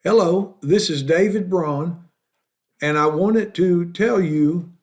Hello, this is David Braun, and I wanted to tell you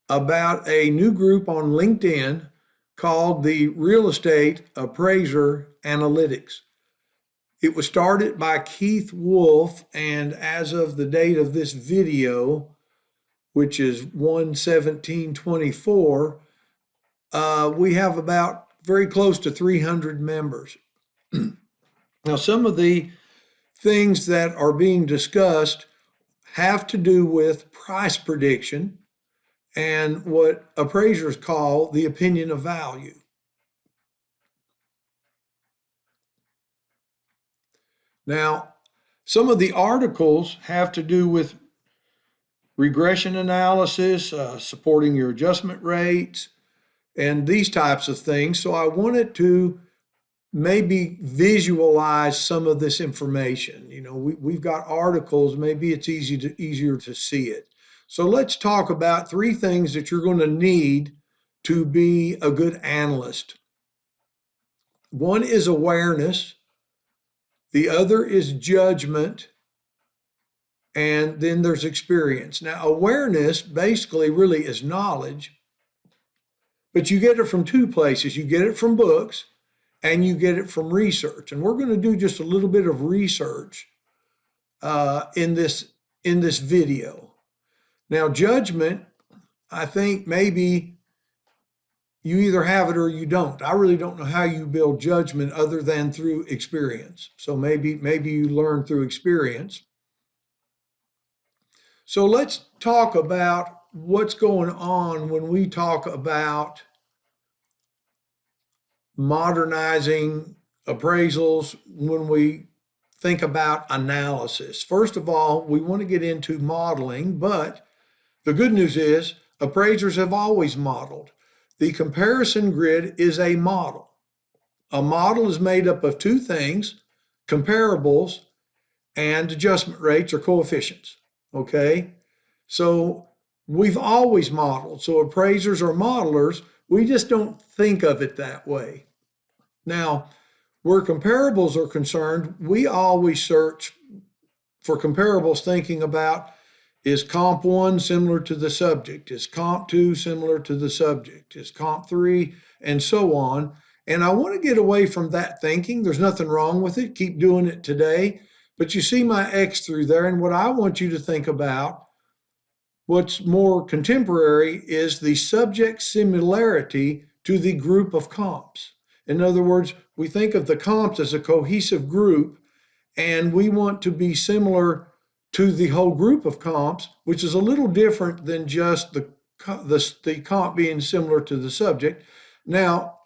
about a new group on LinkedIn called the Real Estate Appraiser Analytics. It was started by Keith Wolf, and as of the date of this video, which is 1/17/24, we have about very close to 300 members. Now, some of the things that are being discussed have to do with price prediction and what appraisers call the opinion of value. Now, some of the articles have to do with regression analysis, supporting your adjustment rates, and these types of things. So I wanted to maybe visualize some of this information. We've got articles, maybe it's easier to see it. So let's talk about three things that you're going to need to be a good analyst. One is awareness, the other is judgment, and then there's experience. Now, awareness basically really is knowledge, but you get it from two places. You get it from books, and you get it from research. And we're going to do just a little bit of research in this video. Now, judgment, I think maybe you either have it or you don't. I really don't know how you build judgment other than through experience. So maybe you learn through experience. So let's talk about what's going on when we talk about modernizing appraisals, when we think about analysis. First of all, we want to get into modeling, but the good news is appraisers have always modeled. The comparison grid is a model. A model is made up of two things: comparables and adjustment rates or coefficients. Okay, so we've always modeled. So appraisers are modelers. We just don't think of it that way. Now, where comparables are concerned, we always search for comparables thinking about, is comp 1 similar to the subject? Is comp 2 similar to the subject? Is comp 3? And so on. And I want to get away from that thinking. There's nothing wrong with it. Keep doing it today. But you see my X through there. And what I want you to think about, what's more contemporary, is the subject similarity to the group of comps. In other words, we think of the comps as a cohesive group, and we want to be similar to the whole group of comps, which is a little different than just the comp being similar to the subject. Now,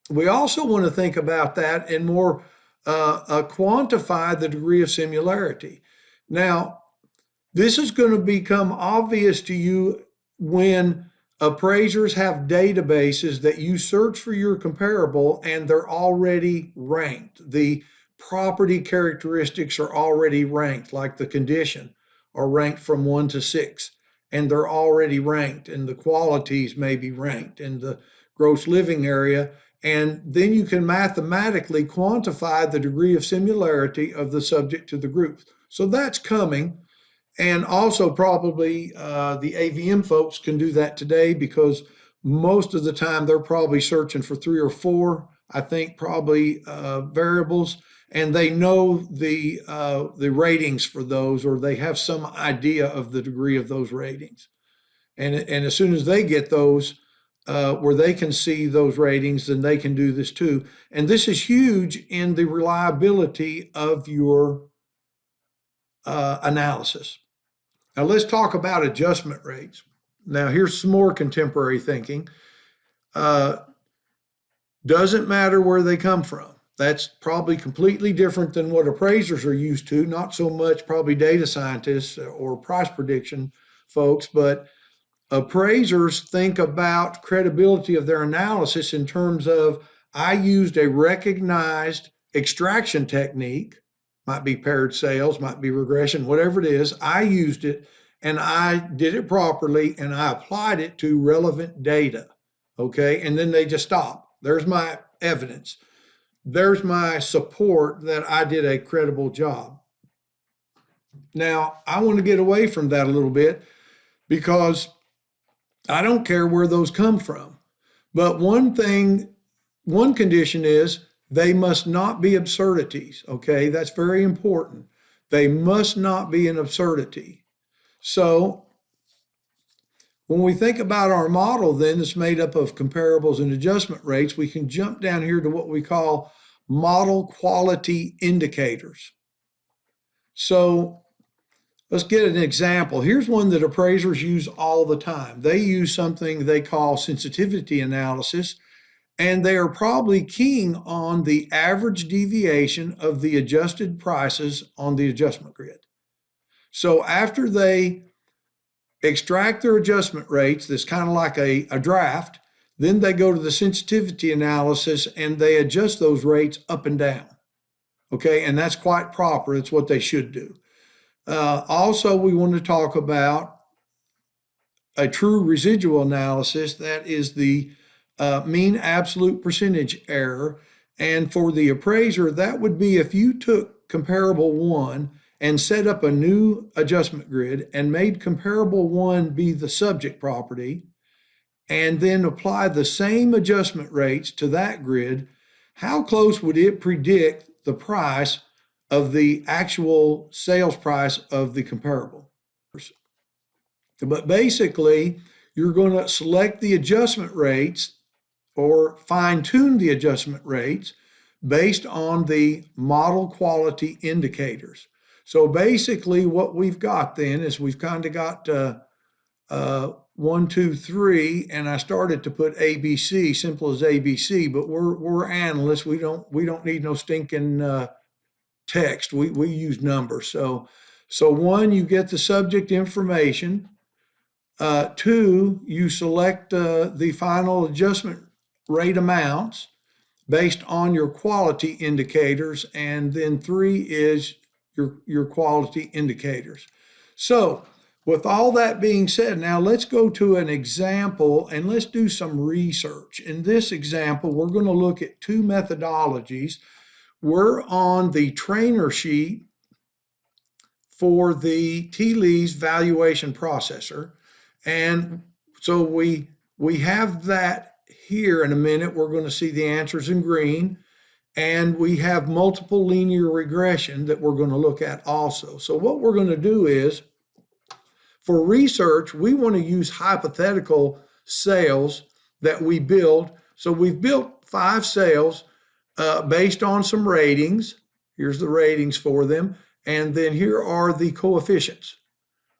we also want to think about that and more quantify the degree of similarity. Now, this is going to become obvious to you when appraisers have databases that you search for your comparable and they're already ranked. The property characteristics are already ranked, like the condition are ranked from 1 to 6, and they're already ranked, and the qualities may be ranked, and the gross living area. And then you can mathematically quantify the degree of similarity of the subject to the group. So that's coming. And also probably the AVM folks can do that today, because most of the time they're probably searching for 3 or 4, I think probably variables, and they know the ratings for those, or they have some idea of the degree of those ratings. And as soon as they get those where they can see those ratings, then they can do this too. And this is huge in the reliability of your analysis. Now let's talk about adjustment rates. Now here's some more contemporary thinking. Doesn't matter where they come from. That's probably completely different than what appraisers are used to, not so much probably data scientists or price prediction folks, but appraisers think about credibility of their analysis in terms of, I used a recognized extraction technique, might be paired sales, might be regression, whatever it is. I used it and I did it properly and I applied it to relevant data. Okay. And then they just stop. There's my evidence. There's my support that I did a credible job. Now, I want to get away from that a little bit because I don't care where those come from. But one condition is they must not be absurdities. Okay, that's very important. They must not be an absurdity. So when we think about our model, then it's made up of comparables and adjustment rates, we can jump down here to what we call model quality indicators. So let's get an example. Here's one that appraisers use all the time. They use something they call sensitivity analysis, and they are probably keying on the average deviation of the adjusted prices on the adjustment grid. So after they extract their adjustment rates, that's kind of like a draft, then they go to the sensitivity analysis and they adjust those rates up and down. Okay, and that's quite proper. It's what they should do. Also, we want to talk about a true residual analysis. That is the mean absolute percentage error. And for the appraiser, that would be if you took comparable one and set up a new adjustment grid and made comparable one be the subject property, and then apply the same adjustment rates to that grid, how close would it predict the price of the actual sales price of the comparable? But basically, you're going to select the adjustment rates or fine-tune the adjustment rates based on the model quality indicators. So basically what we've got then is we've kind of got 1, 2, 3, and I started to put ABC, simple as ABC, but we're analysts. We don't need no stinking text. We use numbers. So 1, you get the subject information. 2, you select the final adjustment rate amounts based on your quality indicators, and then 3 is your quality indicators. So with all that being said, now let's go to an example and let's do some research. In this example, we're going to look at 2 methodologies. We're on the trainer sheet for the T-Lease valuation processor. And so we have that here. In a minute, we're going to see the answers in green. And we have multiple linear regression that we're going to look at also. So what we're going to do is, for research, we want to use hypothetical sales that we build. So we've built 5 sales based on some ratings. Here's the ratings for them. And then here are the coefficients.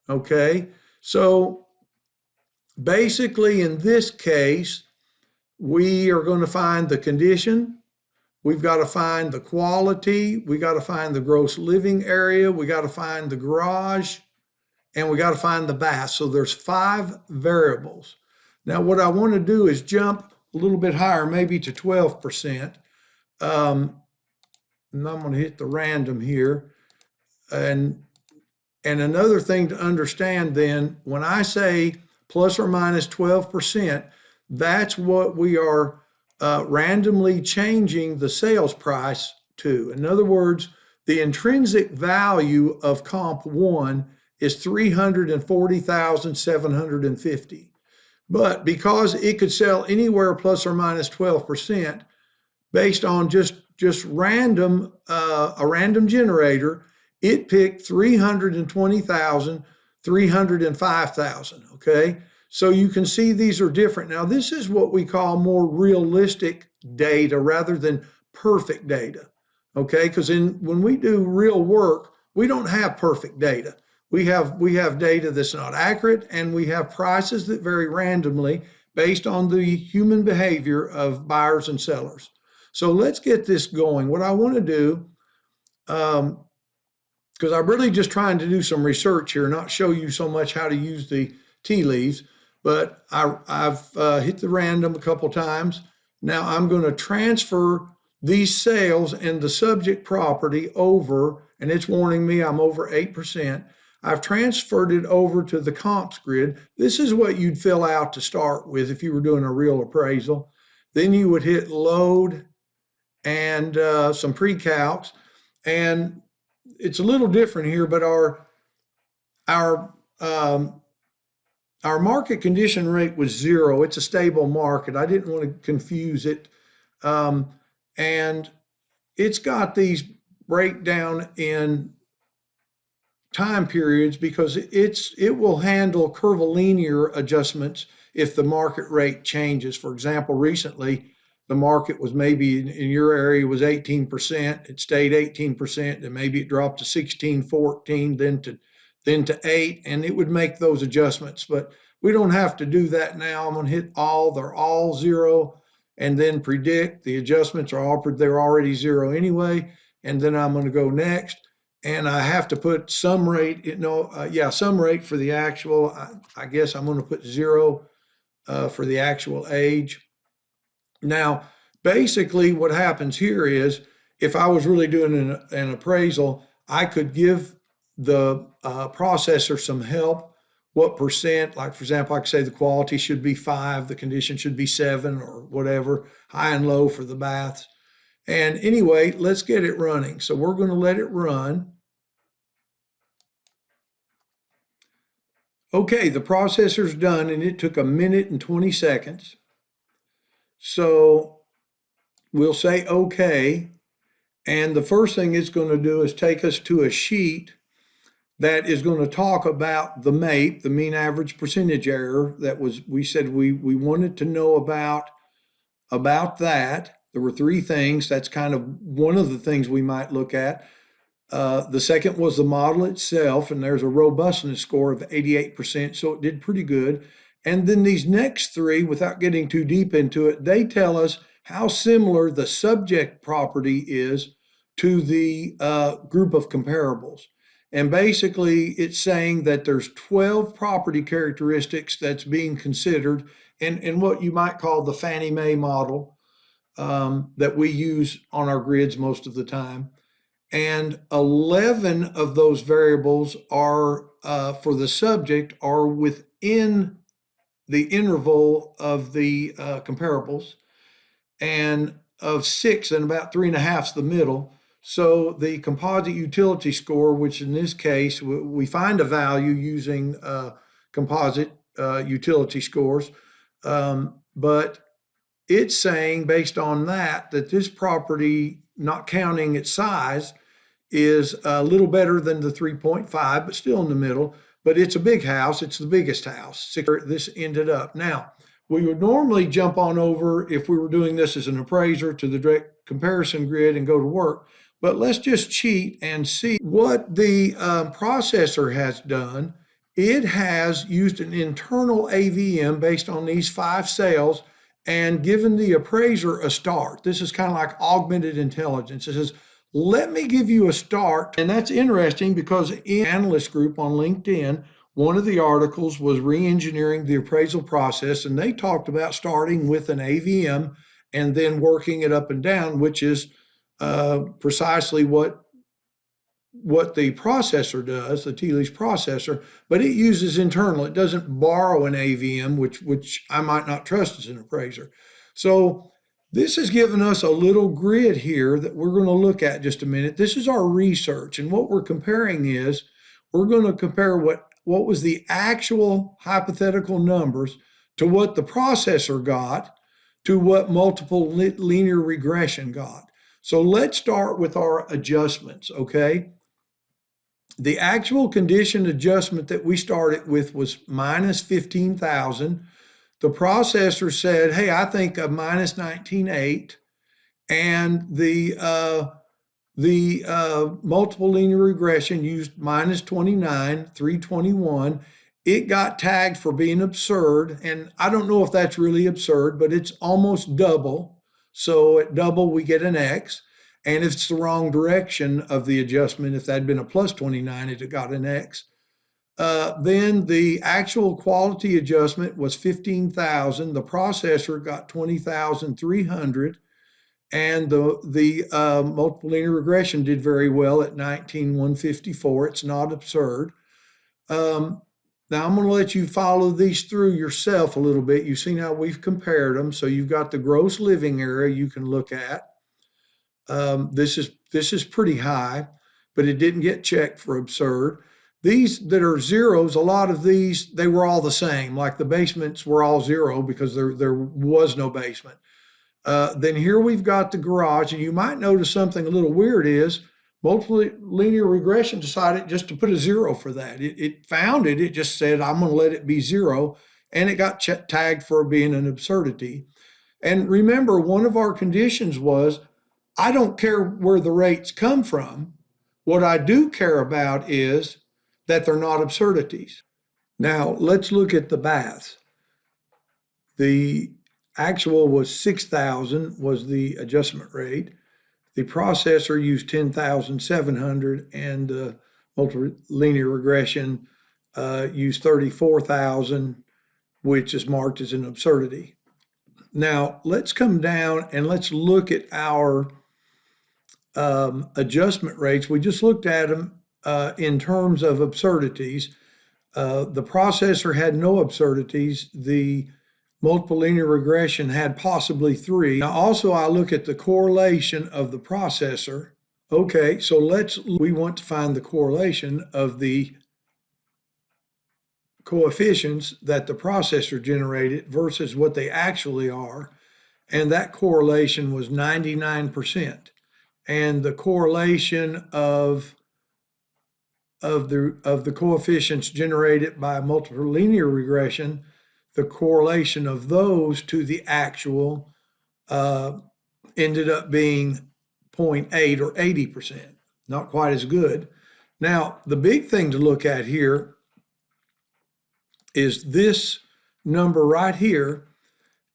Okay, so basically in this case, we are going to find the condition. We've got to find the quality. We got to find the gross living area. We got to find the garage, and we got to find the bath. So there's 5 variables. Now what I want to do is jump a little bit higher, maybe to 12%. And I'm going to hit the random here. And another thing to understand then, when I say plus or minus 12%, that's what we are randomly changing the sales price to. In other words, the intrinsic value of comp 1 is $340,750. But because it could sell anywhere plus or minus 12% based on just random, a random generator, it picked 320,000, 305,000, okay? So you can see these are different. Now, this is what we call more realistic data rather than perfect data, okay? Because when we do real work, we don't have perfect data. We have data that's not accurate, and we have prices that vary randomly based on the human behavior of buyers and sellers. So let's get this going. What I want to do, because I'm really just trying to do some research here, not show you so much how to use the tea leaves, but I've hit the random a couple times. Now I'm going to transfer these sales and the subject property over, and it's warning me I'm over 8%. I've transferred it over to the comps grid. This is what you'd fill out to start with if you were doing a real appraisal. Then you would hit load and some pre-calcs. And it's a little different here, but our our our market condition rate was 0. It's a stable market. I didn't want to confuse it. Um, and it's got these breakdown in time periods because it will handle curvilinear adjustments if the market rate changes. For example, recently the market was maybe in your area was 18%. It stayed 18%, and maybe it dropped to 16, 14, then to 8, and it would make those adjustments. But we don't have to do that now. I'm going to hit all. They're all 0, and then predict. The adjustments are all they're already 0 anyway, and then I'm going to go next, and I have to put some rate, some rate for the actual. I guess I'm going to put 0 for the actual age. Now, basically, what happens here is if I was really doing an appraisal, I could give the processor some help. What percent, like for example, I could say the quality should be 5, the condition should be 7, or whatever, high and low for the baths. And anyway, let's get it running. So we're going to let it run. Okay, the processor's done, and it took 1 minute and 20 seconds. So we'll say okay. And the first thing it's going to do is take us to a sheet that is going to talk about the MAPE, the mean average percentage error. We said we wanted to know about that. There were 3 things. That's kind of one of the things we might look at. The second was the model itself, and there's a robustness score of 88%, so it did pretty good. And then these next 3, without getting too deep into it, they tell us how similar the subject property is to the group of comparables. And basically, it's saying that there's 12 property characteristics that's being considered in what you might call the Fannie Mae model that we use on our grids most of the time. And 11 of those variables are for the subject are within the interval of the comparables, and of 6, and about 3.5 is the middle. So the composite utility score, which in this case we find a value using composite utility scores, but it's saying based on that this property, not counting its size, is a little better than the 3.5, but still in the middle. But it's a big house. It's the biggest house. This ended up. Now, we would normally jump on over, if we were doing this as an appraiser, to the direct comparison grid and go to work. But let's just cheat and see what the processor has done. It has used an internal AVM based on these 5 cells and given the appraiser a start. This is kind of like augmented intelligence. It says, let me give you a start. And that's interesting because in analyst group on LinkedIn, one of the articles was re-engineering the appraisal process, and they talked about starting with an AVM and then working it up and down, which is precisely what the processor does, the Teeley's processor, but it uses internal. It doesn't borrow an AVM, which I might not trust as an appraiser. So this has given us a little grid here that we're going to look at just a minute. This is our research, and what we're comparing is we're going to compare what was the actual hypothetical numbers to what the processor got to what multiple linear regression got. So let's start with our adjustments, okay? The actual condition adjustment that we started with was minus 15,000. The processor said, hey, I think a minus 19.8, and the multiple linear regression used minus 29, 321. It got tagged for being absurd, and I don't know if that's really absurd, but it's almost double. So at double, we get an X. And if it's the wrong direction of the adjustment, if that had been a plus 29, it got an X. Then the actual quality adjustment was 15,000. The processor got 20,300. And the multiple linear regression did very well at 19,154. It's not absurd. Now I'm going to let you follow these through yourself a little bit. You've seen how we've compared them. So you've got the gross living area you can look at. This is pretty high, but it didn't get checked for absurd. These that are zeros, a lot of these, they were all the same. Like the basements were all zero because there was no basement. Then here we've got the garage, and you might notice something a little weird is multiple linear regression decided just to put a zero for that. It found it, it just said, I'm going to let it be zero, and it got tagged for being an absurdity. And remember, one of our conditions was, I don't care where the rates come from. What I do care about is that they're not absurdities. Now, let's look at the baths. The actual was 6,000 was the adjustment rate. The processor used 10,700, and the multilinear regression used 34,000, which is marked as an absurdity. Now, let's come down and let's look at our adjustment rates. We just looked at them in terms of absurdities. The processor had no absurdities. The multiple linear regression had possibly 3. Now, also, I look at the correlation of the processor. Okay, so we want to find the correlation of the coefficients that the processor generated versus what they actually are. And that correlation was 99%. And the correlation of the coefficients generated by multiple linear regression, the correlation of those to the actual ended up being 0.8 or 80%. Not quite as good. Now, the big thing to look at here is this number right here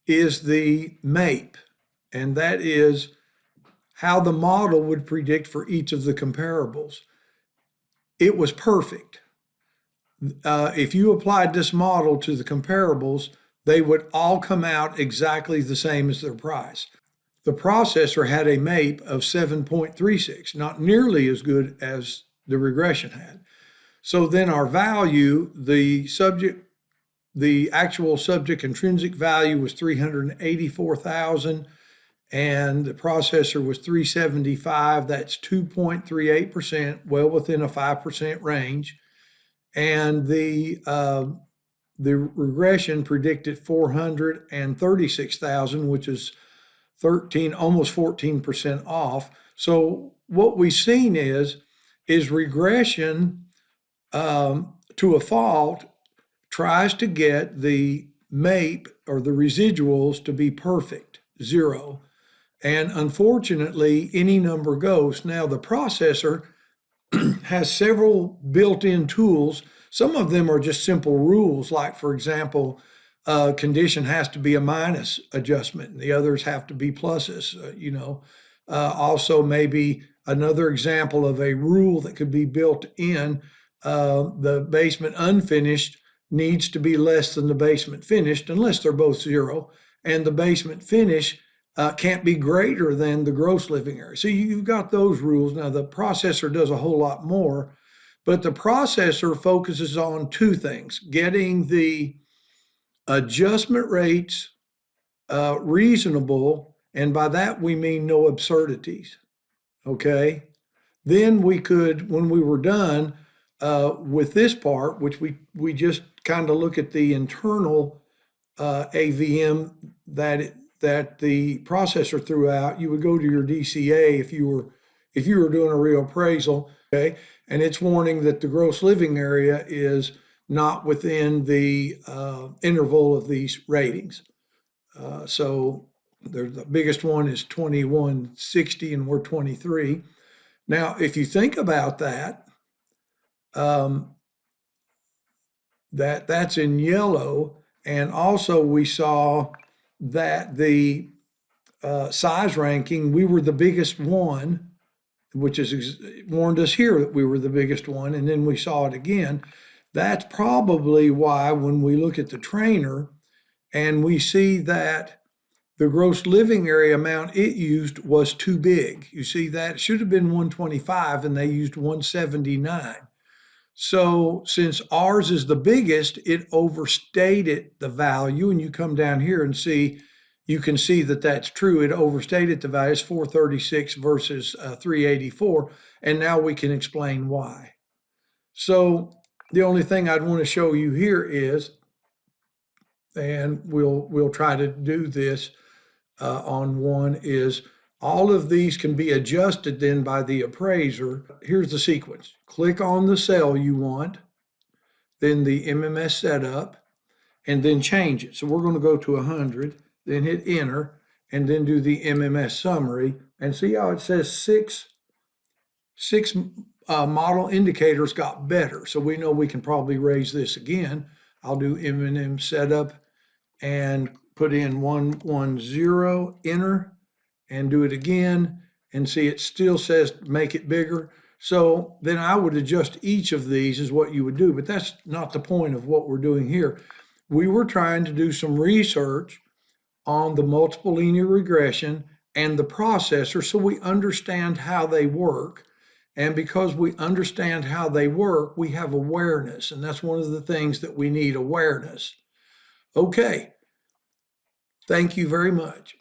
is the MAPE, and that is how the model would predict for each of the comparables. It was perfect. If you applied this model to the comparables, they would all come out exactly the same as their price. The processor had a MAPE of 7.36, not nearly as good as the regression had. So then our value, the actual subject intrinsic value was 384,000, and the processor was 375. That's 2.38%, well within a 5% range. And the regression predicted 436,000, which is almost 14% off. So what we've seen is regression to a fault tries to get the MAPE or the residuals to be perfect, 0. And unfortunately, any number goes. Now, the processor has several built-in tools. Some of them are just simple rules, like, for example, condition has to be a minus adjustment, and the others have to be pluses, Also, maybe another example of a rule that could be built in, the basement unfinished needs to be less than the basement finished unless they're both 0, and the basement finish can't be greater than the gross living area. So you've got those rules. Now, the processor does a whole lot more, but the processor focuses on 2 things: getting the adjustment rates reasonable, and by that we mean no absurdities, okay? Then we could, when we were done with this part, which we just kind of look at the internal AVM that the processor threw out, you would go to your DCA if you were doing a real appraisal, okay? And it's warning that the gross living area is not within the interval of these ratings. So the biggest one is 2160, and we're 23. Now, if you think about that, that's in yellow, and also we saw that the size ranking, we were the biggest one, which is warned us here that we were the biggest one, and then we saw it again. That's probably why when we look at the trainer and we see that the gross living area amount it used was too big. You see that? It should have been 125, and they used 179. So since ours is the biggest, it overstated the value, and you come down here and you can see that that's true. It overstated the value. It's 436 versus 384, and now we can explain why. So The only thing I'd want to show you here is, and we'll try to do this on one, is all of these can be adjusted then by the appraiser. Here's the sequence. Click on the cell you want, then the MMS setup, and then change it. So we're going to go to 100, then hit enter, and then do the MMS summary, and see how it says six model indicators got better. So we know we can probably raise this again. I'll do MMS setup and put in 110, enter, and do it again, and see it still says make it bigger. So then I would adjust each of these is what you would do, but that's not the point of what we're doing here. We were trying to do some research on the multiple linear regression and the processor so we understand how they work. And because we understand how they work, we have awareness. And that's one of the things that we need, awareness. Okay. Thank you very much.